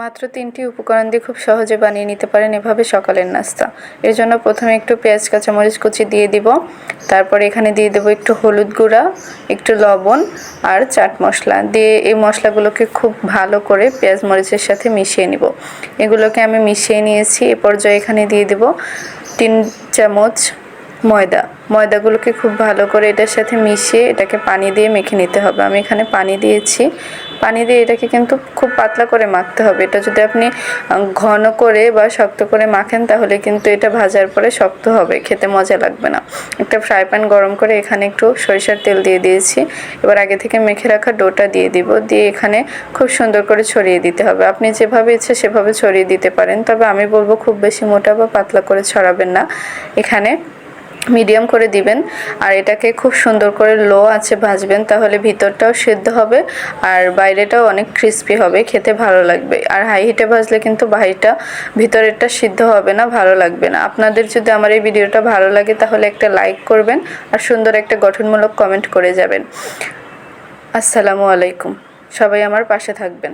মাত্র ৩টি উপকরণ দিয়ে খুব সহজে বানিয়ে নিতে পারেন এভাবে সকালের নাস্তা। এর জন্য প্রথমে একটু পেঁয়াজ কাঁচামরিচ কুচি দিয়ে দিব। তারপরে এখানে দিয়ে দেবো একটু হলুদ গুঁড়া, একটু লবণ আর চাট মশলা দিয়ে এই মশলাগুলোকে খুব ভালো করে পেঁয়াজ মরিচের সাথে মিশিয়ে নিব। এগুলোকে আমি মিশিয়ে নিয়েছি। এ পর্যায়ে এখানে দিয়ে দেব ৩ চামচ ময়দাগুলোকে খুব ভালো করে এটার সাথে মিশিয়ে এটাকে পানি দিয়ে মেখে নিতে হবে। আমি এখানে পানি দিয়েছি। পানি দিয়ে এটাকে কিন্তু খুব পাতলা করে মাখতে হবে। এটা যদি আপনি ঘন করে বা শক্ত করে মাখেন তাহলে কিন্তু এটা ভাজার পরে শক্ত হবে, খেতে মজা লাগবে না। একটা ফ্রাই প্যান গরম করে এখানে একটু সরিষার তেল দিয়ে দিয়েছি। এবার আগে থেকে মেখে রাখা ডোটা দিয়ে দিব। দিয়ে এখানে খুব সুন্দর করে ছড়িয়ে দিতে হবে। আপনি যেভাবে ইচ্ছে সেভাবে ছড়িয়ে দিতে পারেন, তবে আমি বলবো খুব বেশি মোটা বা পাতলা করে ছড়াবেন না, এখানে মিডিয়াম করে দিবেন। আর এটাকে খুব সুন্দর করে লো আঁচে ভাজবেন, তাহলে ভিতরটাও সিদ্ধ হবে আর বাইরেটাও অনেক ক্রিস্পি হবে, খেতে ভালো লাগবে। আর হাই হিটে ভাজলে কিন্তু বাহিরটা ভিতরেরটা সিদ্ধ হবে না, ভালো লাগবে না। আপনাদের যদি আমার এই ভিডিওটা ভালো লাগে তাহলে একটা লাইক করবেন আর সুন্দর একটা গঠনমূলক কমেন্ট করে যাবেন। আসসালামু আলাইকুম। সবাই আমার পাশে থাকবেন।